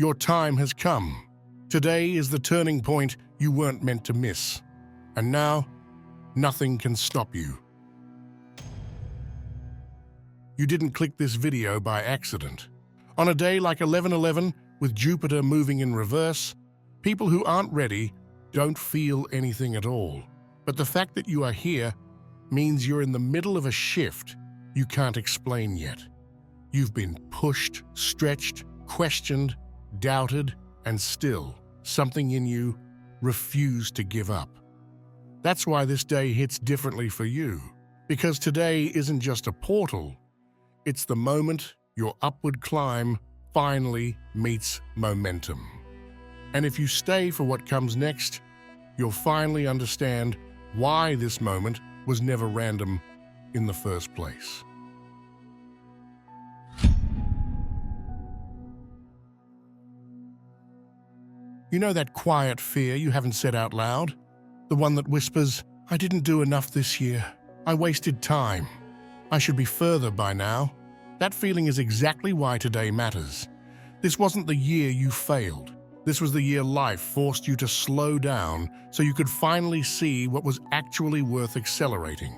Your time has come. Today is the turning point you weren't meant to miss. And now, nothing can stop you. You didn't click this video by accident. On a day like 11/11, with Jupiter moving in reverse, people who aren't ready don't feel anything at all. But the fact that you are here means you're in the middle of a shift you can't explain yet. You've been pushed, stretched, questioned, doubted, and still, something in you refused to give up. That's why this day hits differently for you, because today isn't just a portal, it's the moment your upward climb finally meets momentum. And if you stay for what comes next, you'll finally understand why this moment was never random in the first place. You know that quiet fear you haven't said out loud? The one that whispers, "I didn't do enough this year. I wasted time. I should be further by now." That feeling is exactly why today matters. This wasn't the year you failed. This was the year life forced you to slow down so you could finally see what was actually worth accelerating.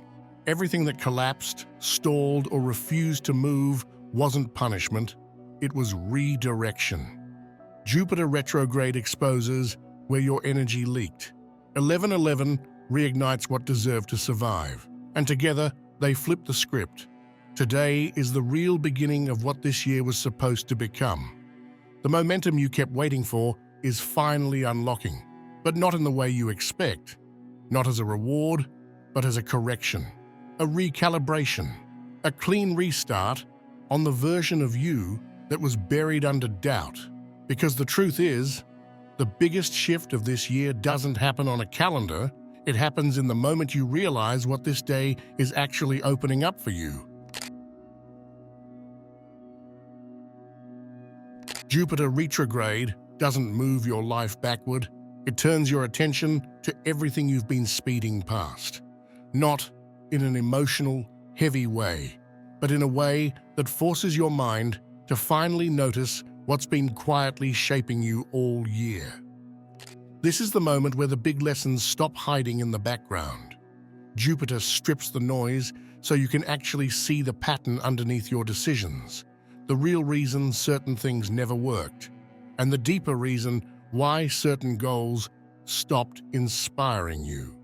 Everything that collapsed, stalled, or refused to move wasn't punishment. It was redirection. Jupiter retrograde exposes where your energy leaked. 11/11 reignites what deserved to survive. And together, they flip the script. Today is the real beginning of what this year was supposed to become. The momentum you kept waiting for is finally unlocking, but not in the way you expect. Not as a reward, but as a correction, a recalibration, a clean restart on the version of you that was buried under doubt. Because the truth is, the biggest shift of this year doesn't happen on a calendar, it happens in the moment you realize what this day is actually opening up for you. Jupiter retrograde doesn't move your life backward, it turns your attention to everything you've been speeding past. Not in an emotional, heavy way, but in a way that forces your mind to finally notice what's been quietly shaping you all year. This is the moment where the big lessons stop hiding in the background. Jupiter strips the noise so you can actually see the pattern underneath your decisions, the real reason certain things never worked, and the deeper reason why certain goals stopped inspiring you.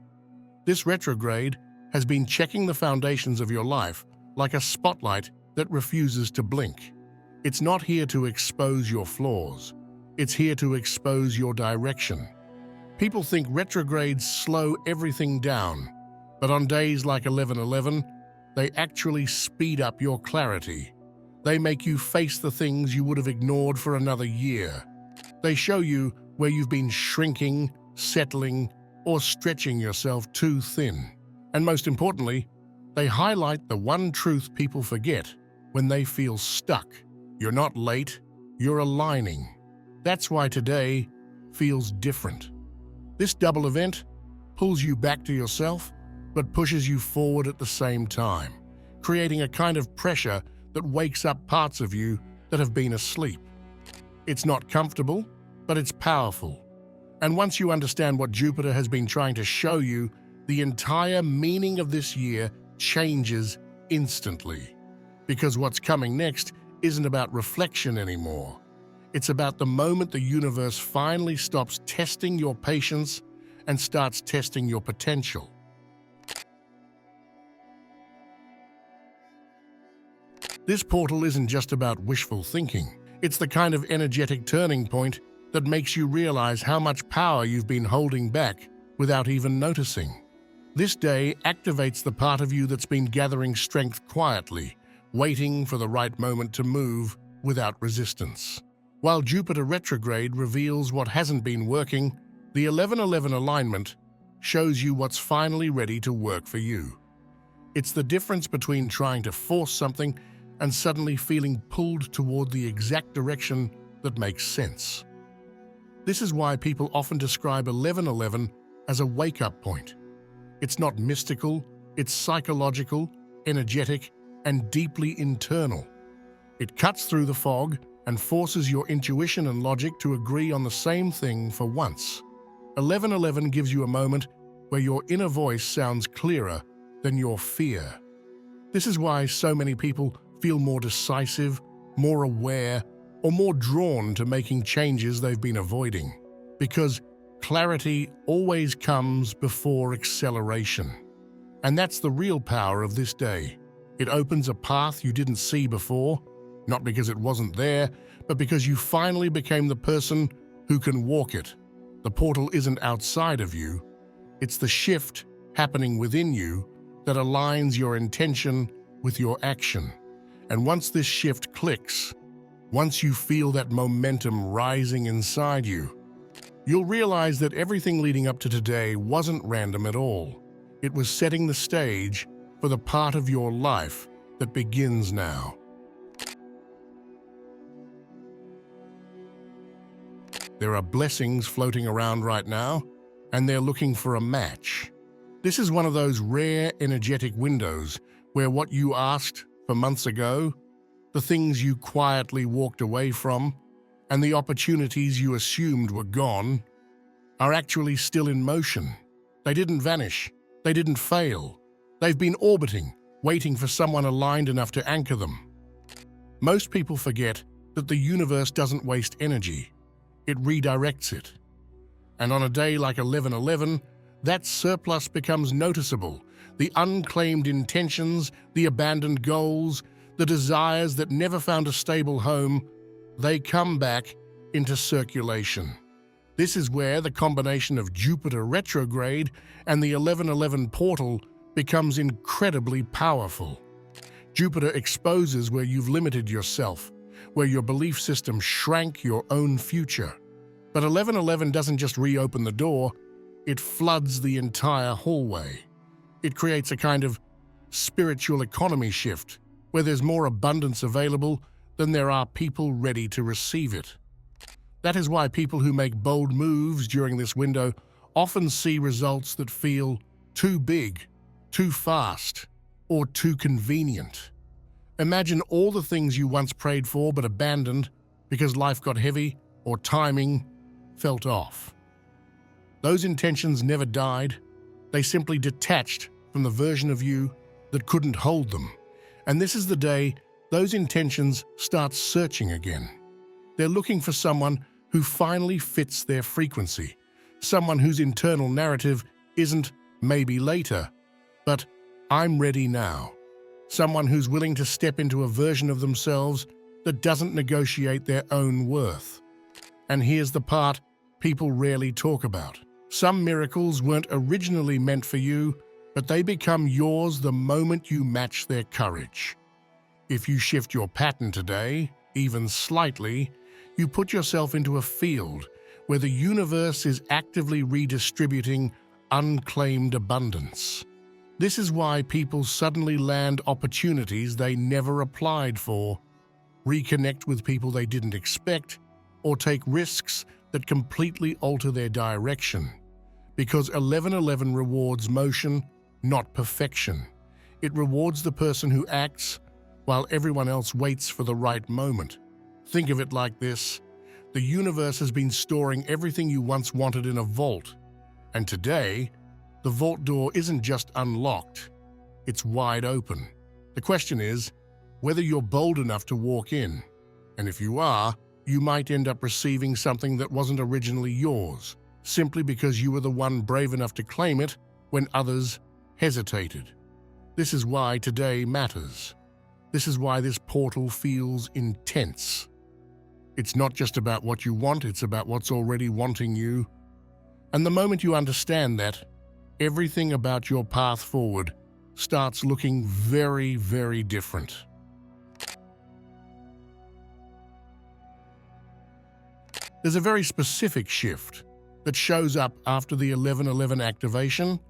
This retrograde has been checking the foundations of your life like a spotlight that refuses to blink. It's not here to expose your flaws. It's here to expose your direction. People think retrogrades slow everything down, but on days like 11/11, they actually speed up your clarity. They make you face the things you would have ignored for another year. They show you where you've been shrinking, settling, or stretching yourself too thin. And most importantly, they highlight the one truth people forget when they feel stuck. You're not late, you're aligning. That's why today feels different. This double event pulls you back to yourself, but pushes you forward at the same time, creating a kind of pressure that wakes up parts of you that have been asleep. It's not comfortable, but it's powerful. And once you understand what Jupiter has been trying to show you, the entire meaning of this year changes instantly. Because what's coming next isn't about reflection anymore. It's about the moment the universe finally stops testing your patience and starts testing your potential. This portal isn't just about wishful thinking. It's the kind of energetic turning point that makes you realize how much power you've been holding back without even noticing. This day activates the part of you that's been gathering strength quietly, waiting for the right moment to move without resistance. While Jupiter retrograde reveals what hasn't been working, the 11/11 alignment shows you what's finally ready to work for you. It's the difference between trying to force something and suddenly feeling pulled toward the exact direction that makes sense. This is why people often describe 11/11 as a wake-up point. It's not mystical, it's psychological, energetic, and deeply internal. It cuts through the fog, and forces your intuition and logic to agree on the same thing for once. 1111 gives you a moment where your inner voice sounds clearer than your fear. This is why so many people feel more decisive, more aware, or more drawn to making changes they've been avoiding. Because clarity always comes before acceleration. And that's the real power of this day. It opens a path you didn't see before, not because it wasn't there, but because you finally became the person who can walk it. The portal isn't outside of you, it's the shift happening within you that aligns your intention with your action. And once this shift clicks, once you feel that momentum rising inside you, you'll realize that everything leading up to today wasn't random at all. It was setting the stage for the part of your life that begins now. There are blessings floating around right now, and they're looking for a match. This is one of those rare energetic windows where what you asked for months ago, the things you quietly walked away from, and the opportunities you assumed were gone, are actually still in motion. They didn't vanish. They didn't fail. They've been orbiting, waiting for someone aligned enough to anchor them. Most people forget that the universe doesn't waste energy. It redirects it. And on a day like 1111, that surplus becomes noticeable. The unclaimed intentions, the abandoned goals, the desires that never found a stable home, they come back into circulation. This is where the combination of Jupiter retrograde and the 1111 portal becomes incredibly powerful. Jupiter exposes where you've limited yourself, where your belief system shrank your own future. But 1111 doesn't just reopen the door, it floods the entire hallway. It creates a kind of spiritual economy shift, where there's more abundance available than there are people ready to receive it. That is why people who make bold moves during this window often see results that feel too big, too fast, or too convenient. Imagine all the things you once prayed for but abandoned because life got heavy or timing felt off. Those intentions never died. They simply detached from the version of you that couldn't hold them. And this is the day those intentions start searching again. They're looking for someone who finally fits their frequency, someone whose internal narrative isn't maybe later, but I'm ready now. Someone who's willing to step into a version of themselves that doesn't negotiate their own worth. And here's the part people rarely talk about. Some miracles weren't originally meant for you, but they become yours the moment you match their courage. If you shift your pattern today, even slightly, you put yourself into a field where the universe is actively redistributing unclaimed abundance. This is why people suddenly land opportunities they never applied for, reconnect with people they didn't expect, or take risks that completely alter their direction. Because 1111 rewards motion, not perfection. It rewards the person who acts while everyone else waits for the right moment. Think of it like this. The universe has been storing everything you once wanted in a vault. And today, the vault door isn't just unlocked, it's wide open. The question is whether you're bold enough to walk in. And if you are, you might end up receiving something that wasn't originally yours, simply because you were the one brave enough to claim it when others hesitated. This is why today matters. This is why this portal feels intense. It's not just about what you want, it's about what's already wanting you. And the moment you understand that, everything about your path forward starts looking very, very different. There's a very specific shift that shows up after the 1111 activation,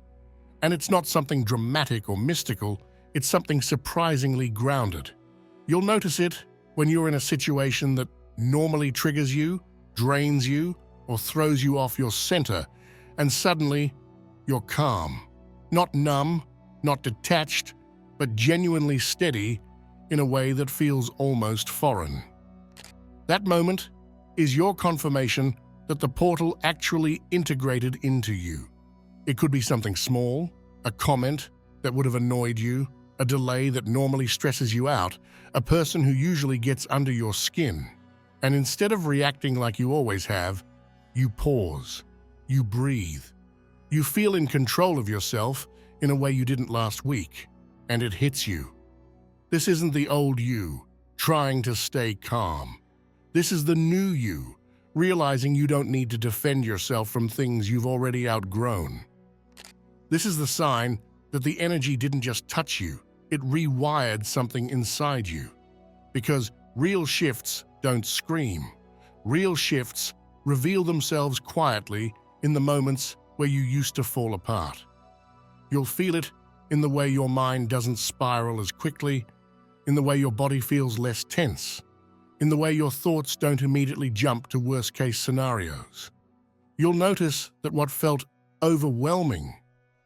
and it's not something dramatic or mystical, it's something surprisingly grounded. You'll notice it when you're in a situation that normally triggers you, drains you, or throws you off your center, and suddenly you're calm. Not numb, not detached, but genuinely steady in a way that feels almost foreign. That moment is your confirmation that the portal actually integrated into you. It could be something small, a comment that would have annoyed you, a delay that normally stresses you out, a person who usually gets under your skin. And instead of reacting like you always have, you pause, you breathe, you feel in control of yourself in a way you didn't last week, and it hits you. This isn't the old you trying to stay calm. This is the new you, realizing you don't need to defend yourself from things you've already outgrown. This is the sign that the energy didn't just touch you, it rewired something inside you. Because real shifts don't scream. Real shifts reveal themselves quietly in the moments where you used to fall apart. You'll feel it in the way your mind doesn't spiral as quickly, in the way your body feels less tense, in the way your thoughts don't immediately jump to worst-case scenarios. You'll notice that what felt overwhelming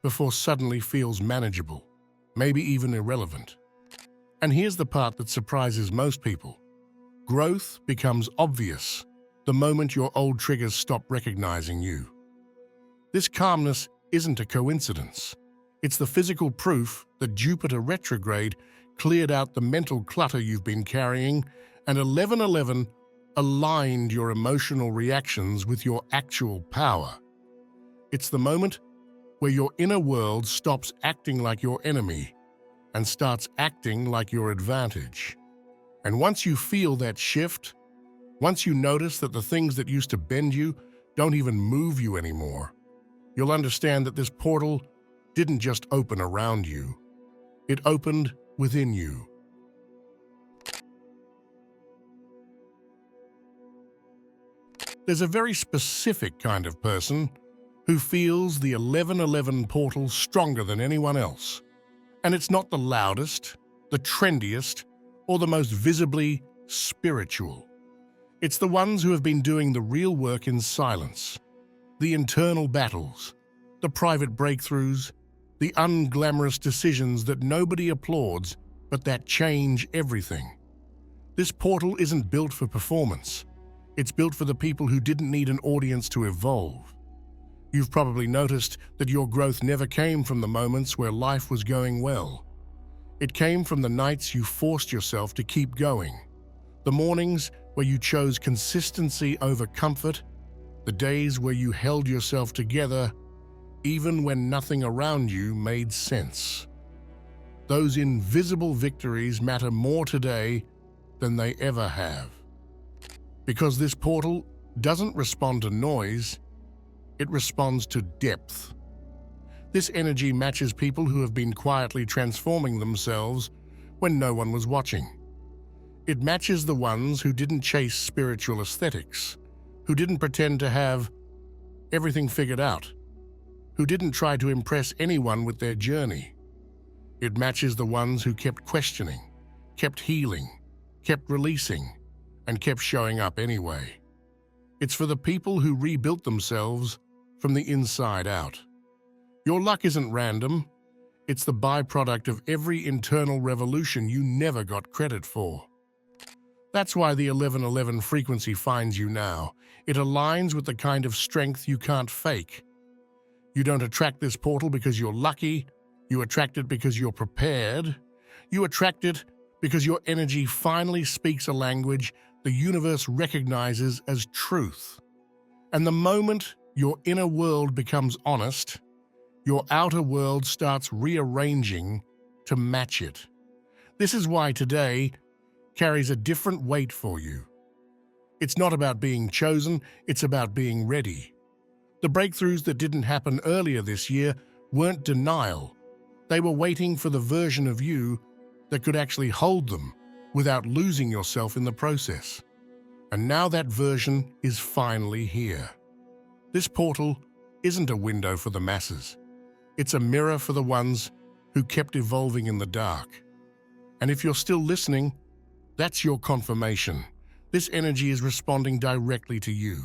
before suddenly feels manageable, maybe even irrelevant. And here's the part that surprises most people. Growth becomes obvious the moment your old triggers stop recognizing you. This calmness isn't a coincidence. It's the physical proof that Jupiter retrograde cleared out the mental clutter you've been carrying, and 1111 aligned your emotional reactions with your actual power. It's the moment where your inner world stops acting like your enemy and starts acting like your advantage. And once you feel that shift, once you notice that the things that used to bend you don't even move you anymore, you'll understand that this portal didn't just open around you, it opened within you. There's a very specific kind of person who feels the 1111 portal stronger than anyone else. And it's not the loudest, the trendiest, or the most visibly spiritual. It's the ones who have been doing the real work in silence, the internal battles, the private breakthroughs, the unglamorous decisions that nobody applauds but that change everything. This portal isn't built for performance. It's built for the people who didn't need an audience to evolve. You've probably noticed that your growth never came from the moments where life was going well. It came from the nights you forced yourself to keep going, the mornings where you chose consistency over comfort, the days where you held yourself together even when nothing around you made sense. Those invisible victories matter more today than they ever have. Because this portal doesn't respond to noise, it responds to depth. This energy matches people who have been quietly transforming themselves when no one was watching. It matches the ones who didn't chase spiritual aesthetics, who didn't pretend to have everything figured out, who didn't try to impress anyone with their journey. It matches the ones who kept questioning, kept healing, kept releasing, and kept showing up anyway. It's for the people who rebuilt themselves from the inside out. Your luck isn't random. It's the byproduct of every internal revolution you never got credit for. That's why the 1111 frequency finds you now. It aligns with the kind of strength you can't fake. You don't attract this portal because you're lucky. You attract it because you're prepared. You attract it because your energy finally speaks a language the universe recognizes as truth. And the moment your inner world becomes honest, your outer world starts rearranging to match it. This is why today carries a different weight for you. It's not about being chosen, it's about being ready. The breakthroughs that didn't happen earlier this year weren't denial. They were waiting for the version of you that could actually hold them without losing yourself in the process. And now that version is finally here. This portal isn't a window for the masses. It's a mirror for the ones who kept evolving in the dark. And if you're still listening, that's your confirmation. This energy is responding directly to you.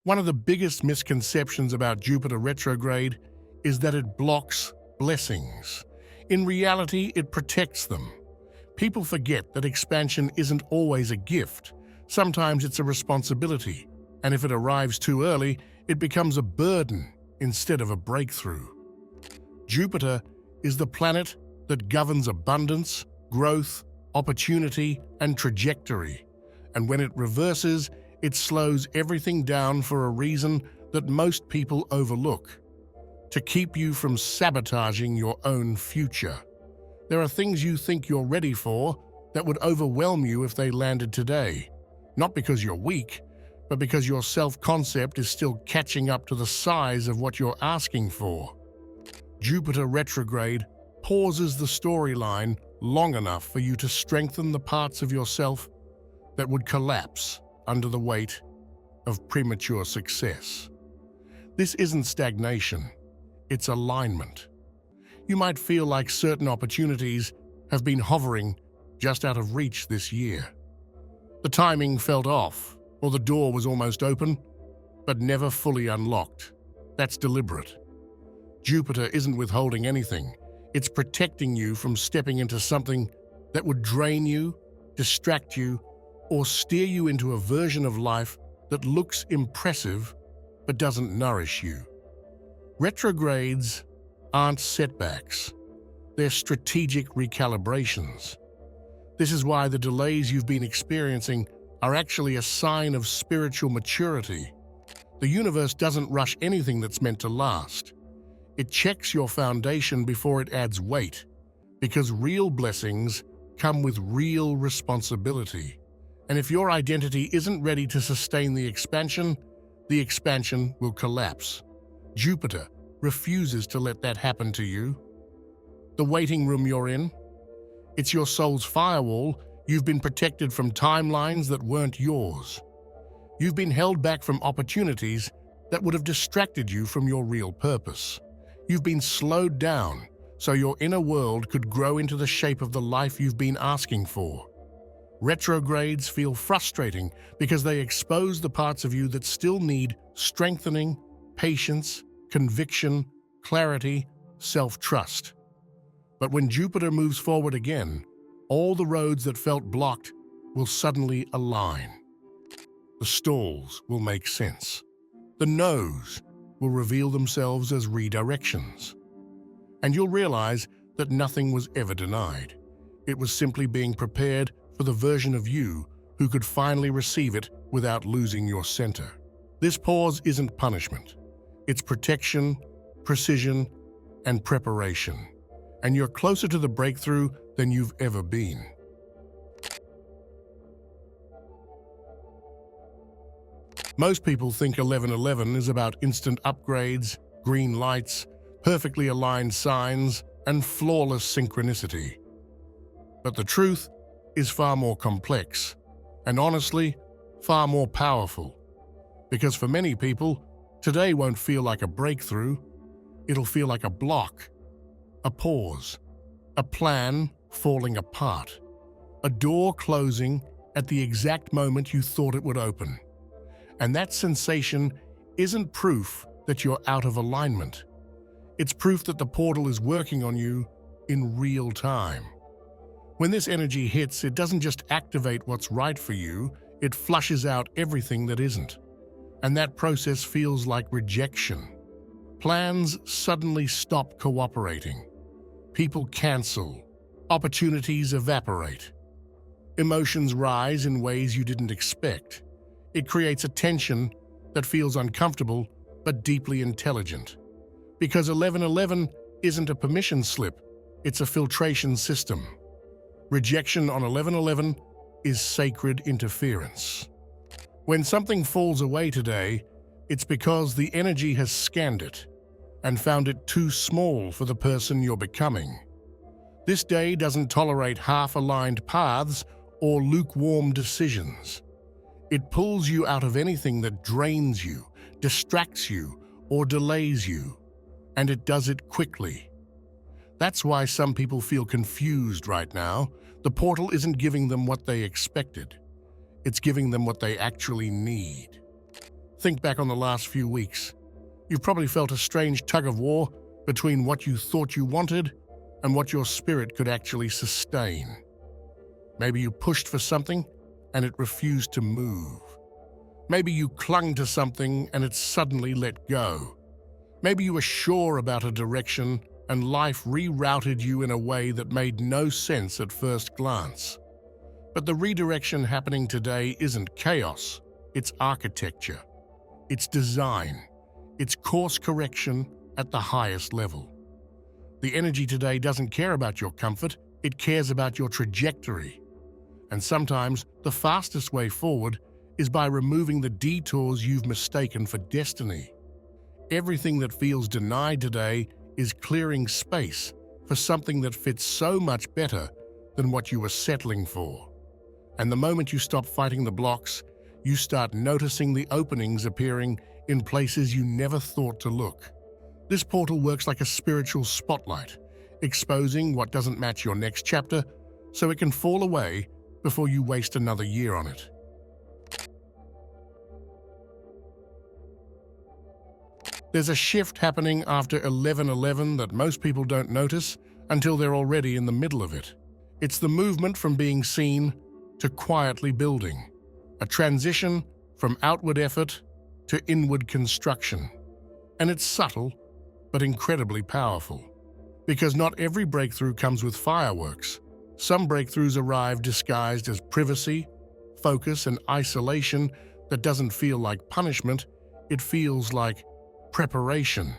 One of the biggest misconceptions about Jupiter retrograde is that it blocks blessings. In reality, it protects them. People forget that expansion isn't always a gift. Sometimes it's a responsibility, and if it arrives too early, it becomes a burden instead of a breakthrough. Jupiter is the planet that governs abundance, growth, opportunity, and trajectory. And when it reverses, it slows everything down for a reason that most people overlook: to keep you from sabotaging your own future. There are things you think you're ready for that would overwhelm you if they landed today. Not because you're weak, but because your self-concept is still catching up to the size of what you're asking for. Jupiter retrograde pauses the storyline long enough for you to strengthen the parts of yourself that would collapse under the weight of premature success. This isn't stagnation, it's alignment. You might feel like certain opportunities have been hovering just out of reach this year. The timing felt off, or the door was almost open, but never fully unlocked. That's deliberate. Jupiter isn't withholding anything. It's protecting you from stepping into something that would drain you, distract you, or steer you into a version of life that looks impressive but doesn't nourish you. Retrogrades aren't setbacks. They're strategic recalibrations. This is why the delays you've been experiencing are actually a sign of spiritual maturity. The universe doesn't rush anything that's meant to last. It checks your foundation before it adds weight, because real blessings come with real responsibility. And if your identity isn't ready to sustain the expansion will collapse. Jupiter refuses to let that happen to you. The waiting room you're in, it's your soul's firewall. You've been protected from timelines that weren't yours. You've been held back from opportunities that would have distracted you from your real purpose. You've been slowed down so your inner world could grow into the shape of the life you've been asking for. Retrogrades feel frustrating because they expose the parts of you that still need strengthening, patience, conviction, clarity, self-trust. But when Jupiter moves forward again, all the roads that felt blocked will suddenly align. The stalls will make sense. The no's will reveal themselves as redirections. And you'll realize that nothing was ever denied. It was simply being prepared for the version of you who could finally receive it without losing your center. This pause isn't punishment. It's protection, precision, and preparation. And you're closer to the breakthrough than you've ever been. Most people think 1111 is about instant upgrades, green lights, perfectly aligned signs, and flawless synchronicity. But the truth is far more complex, and honestly, far more powerful. Because for many people, today won't feel like a breakthrough. It'll feel like a block, a pause, a plan falling apart, a door closing at the exact moment you thought it would open. And that sensation isn't proof that you're out of alignment. It's proof that the portal is working on you in real time. When this energy hits, it doesn't just activate what's right for you, it flushes out everything that isn't. And that process feels like rejection. Plans suddenly stop cooperating. People cancel. Opportunities evaporate. Emotions rise in ways you didn't expect. It creates a tension that feels uncomfortable but deeply intelligent. Because 1111 isn't a permission slip, it's a filtration system. Rejection on 1111 is sacred interference. When something falls away today, it's because the energy has scanned it and found it too small for the person you're becoming. This day doesn't tolerate half-aligned paths or lukewarm decisions. It pulls you out of anything that drains you, distracts you, or delays you, and it does it quickly. That's why some people feel confused right now. The portal isn't giving them what they expected. It's giving them what they actually need. Think back on the last few weeks. You've probably felt a strange tug-of-war between what you thought you wanted and what your spirit could actually sustain. Maybe you pushed for something and it refused to move. Maybe you clung to something and it suddenly let go. Maybe you were sure about a direction and life rerouted you in a way that made no sense at first glance. But the redirection happening today isn't chaos, it's architecture. It's design. It's course correction at the highest level. The energy today doesn't care about your comfort, it cares about your trajectory. And sometimes the fastest way forward is by removing the detours you've mistaken for destiny. Everything that feels denied today is clearing space for something that fits so much better than what you were settling for. And the moment you stop fighting the blocks, you start noticing the openings appearing in places you never thought to look. This portal works like a spiritual spotlight, exposing what doesn't match your next chapter so it can fall away before you waste another year on it. There's a shift happening after 11/11 that most people don't notice until they're already in the middle of it. It's the movement from being seen to quietly building, a transition from outward effort to inward construction. And it's subtle, but incredibly powerful. Because not every breakthrough comes with fireworks. Some breakthroughs arrive disguised as privacy, focus, and isolation that doesn't feel like punishment, it feels like preparation.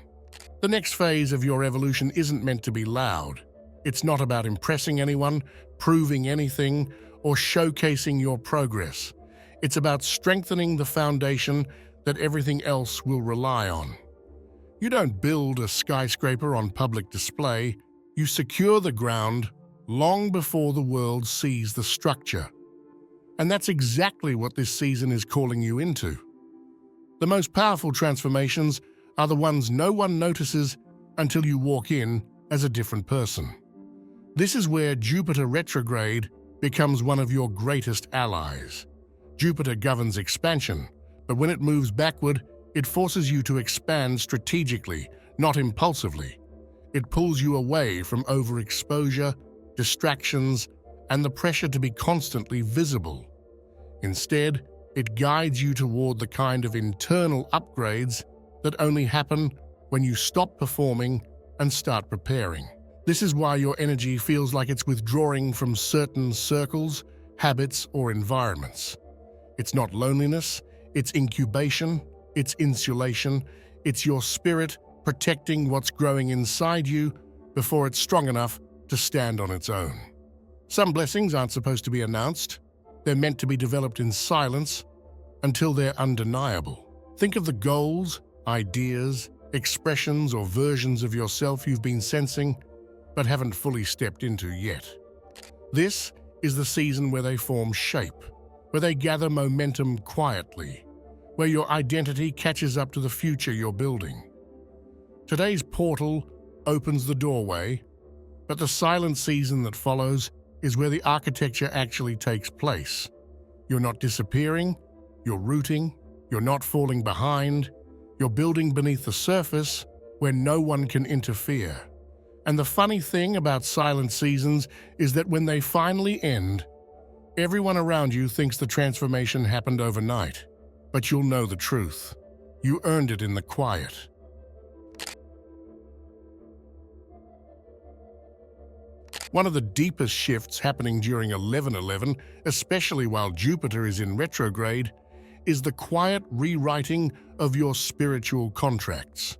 The next phase of your evolution isn't meant to be loud. It's not about impressing anyone, proving anything, or showcasing your progress. It's about strengthening the foundation that everything else will rely on. You don't build a skyscraper on public display, you secure the ground long before the world sees the structure. And that's exactly what this season is calling you into. The most powerful transformations are the ones no one notices until you walk in as a different person. This is where Jupiter retrograde becomes one of your greatest allies. Jupiter governs expansion, but when it moves backward, it forces you to expand strategically, not impulsively. It pulls you away from overexposure, distractions, and the pressure to be constantly visible. Instead, it guides you toward the kind of internal upgrades that only happen when you stop performing and start preparing. This is why your energy feels like it's withdrawing from certain circles, habits, or environments. It's not loneliness, it's incubation, it's insulation, it's your spirit protecting what's growing inside you before it's strong enough to stand on its own. Some blessings aren't supposed to be announced. They're meant to be developed in silence until they're undeniable. Think of the goals, ideas, expressions, or versions of yourself you've been sensing but haven't fully stepped into yet. This is the season where they form shape, where they gather momentum quietly, where your identity catches up to the future you're building. Today's portal opens the doorway, but the silent season that follows is where the architecture actually takes place. You're not disappearing, you're rooting, you're not falling behind, you're building beneath the surface where no one can interfere. And the funny thing about silent seasons is that when they finally end, everyone around you thinks the transformation happened overnight. But you'll know the truth. You earned it in the quiet. One of the deepest shifts happening during 11/11, especially while Jupiter is in retrograde, is the quiet rewriting of your spiritual contracts.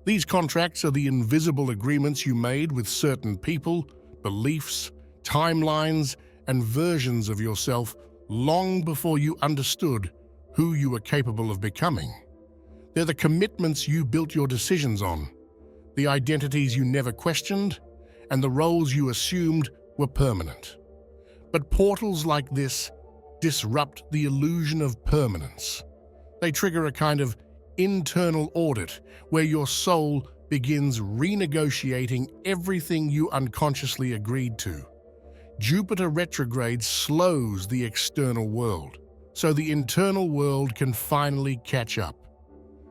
These contracts are the invisible agreements you made with certain people, beliefs, timelines, and versions of yourself long before you understood who you were capable of becoming. They're the commitments you built your decisions on, the identities you never questioned, and the roles you assumed were permanent. But portals like this disrupt the illusion of permanence. They trigger a kind of internal audit where your soul begins renegotiating everything you unconsciously agreed to. Jupiter retrograde slows the external world, so the internal world can finally catch up.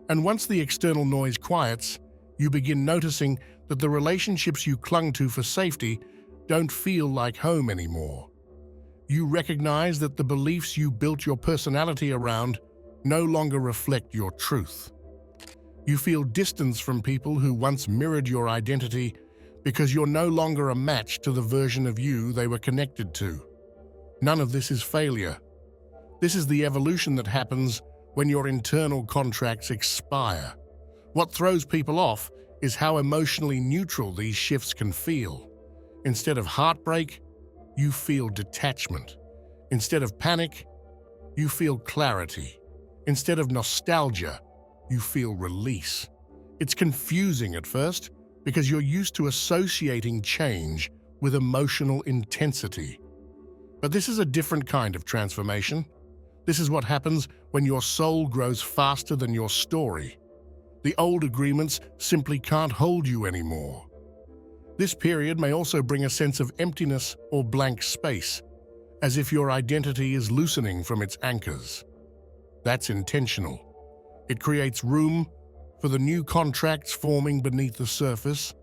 And once the external noise quiets, you begin noticing that the relationships you clung to for safety don't feel like home anymore. You recognize that the beliefs you built your personality around no longer reflect your truth. You feel distance from people who once mirrored your identity because you're no longer a match to the version of you they were connected to. None of this is failure. This is the evolution that happens when your internal contracts expire. What throws people off is how emotionally neutral these shifts can feel. Instead of heartbreak, you feel detachment. Instead of panic, you feel clarity. Instead of nostalgia, you feel release. It's confusing at first because you're used to associating change with emotional intensity. But this is a different kind of transformation. This is what happens when your soul grows faster than your story. The old agreements simply can't hold you anymore. This period may also bring a sense of emptiness or blank space, as if your identity is loosening from its anchors. That's intentional. It creates room for the new contracts forming beneath the surface,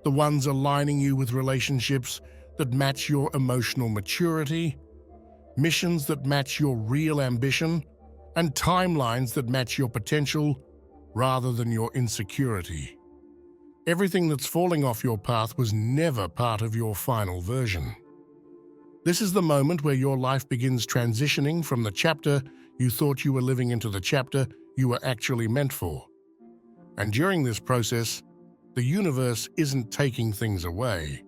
the ones aligning you with relationships that match your emotional maturity, missions that match your real ambition, and timelines that match your potential rather than your insecurity. Everything that's falling off your path was never part of your final version. This is the moment where your life begins transitioning from the chapter you thought you were living into the chapter you were actually meant for. And during this process, the universe isn't taking things away.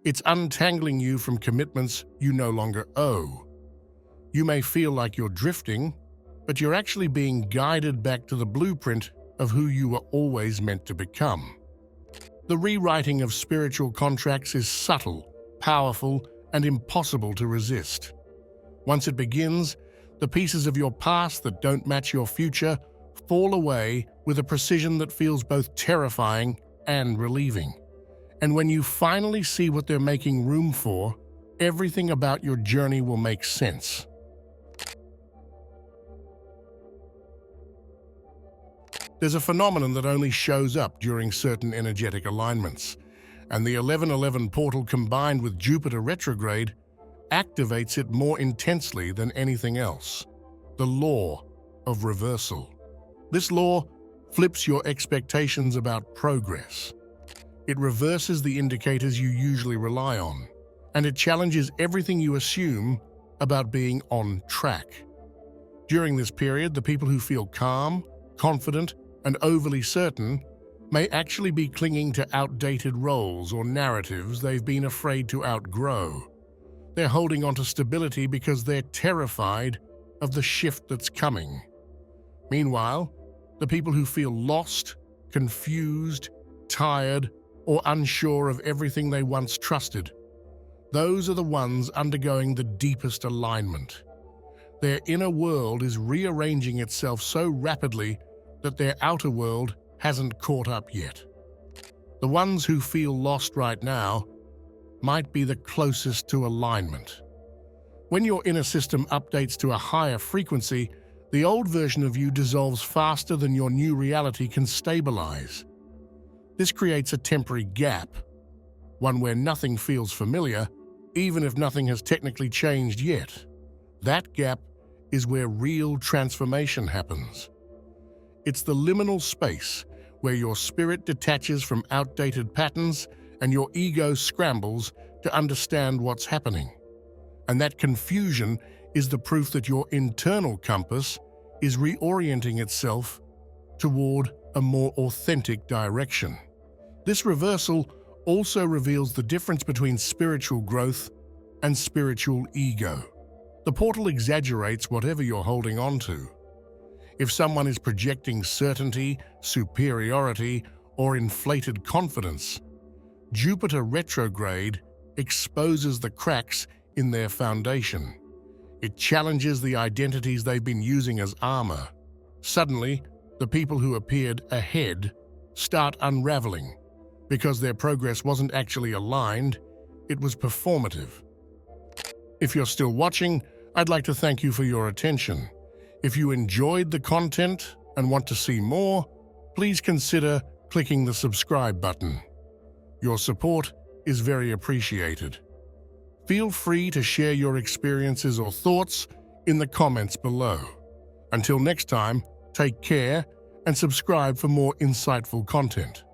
It's untangling you from commitments you no longer owe. You may feel like you're drifting, but you're actually being guided back to the blueprint of who you were always meant to become. The rewriting of spiritual contracts is subtle, powerful, and impossible to resist. Once it begins, the pieces of your past that don't match your future fall away with a precision that feels both terrifying and relieving. And when you finally see what they're making room for, everything about your journey will make sense. There's a phenomenon that only shows up during certain energetic alignments, and the 1111 portal combined with Jupiter retrograde activates it more intensely than anything else. The law of reversal. This law flips your expectations about progress. It reverses the indicators you usually rely on, and it challenges everything you assume about being on track. During this period, the people who feel calm, confident, and overly certain may actually be clinging to outdated roles or narratives they've been afraid to outgrow. They're holding on to stability because they're terrified of the shift that's coming. Meanwhile, the people who feel lost, confused, tired, or unsure of everything they once trusted, those are the ones undergoing the deepest alignment. Their inner world is rearranging itself so rapidly that their outer world hasn't caught up yet. The ones who feel lost right now might be the closest to alignment. When your inner system updates to a higher frequency, the old version of you dissolves faster than your new reality can stabilize. This creates a temporary gap, one where nothing feels familiar, even if nothing has technically changed yet. That gap is where real transformation happens. It's the liminal space where your spirit detaches from outdated patterns and your ego scrambles to understand what's happening. And that confusion is the proof that your internal compass is reorienting itself toward a more authentic direction. This reversal also reveals the difference between spiritual growth and spiritual ego. The portal exaggerates whatever you're holding on to. If someone is projecting certainty, superiority, or inflated confidence, Jupiter retrograde exposes the cracks in their foundation. It challenges the identities they've been using as armor. Suddenly, the people who appeared ahead start unraveling because their progress wasn't actually aligned, it was performative. If you're still watching, I'd like to thank you for your attention. If you enjoyed the content and want to see more, please consider clicking the subscribe button. Your support is very appreciated. Feel free to share your experiences or thoughts in the comments below. Until next time, take care and subscribe for more insightful content.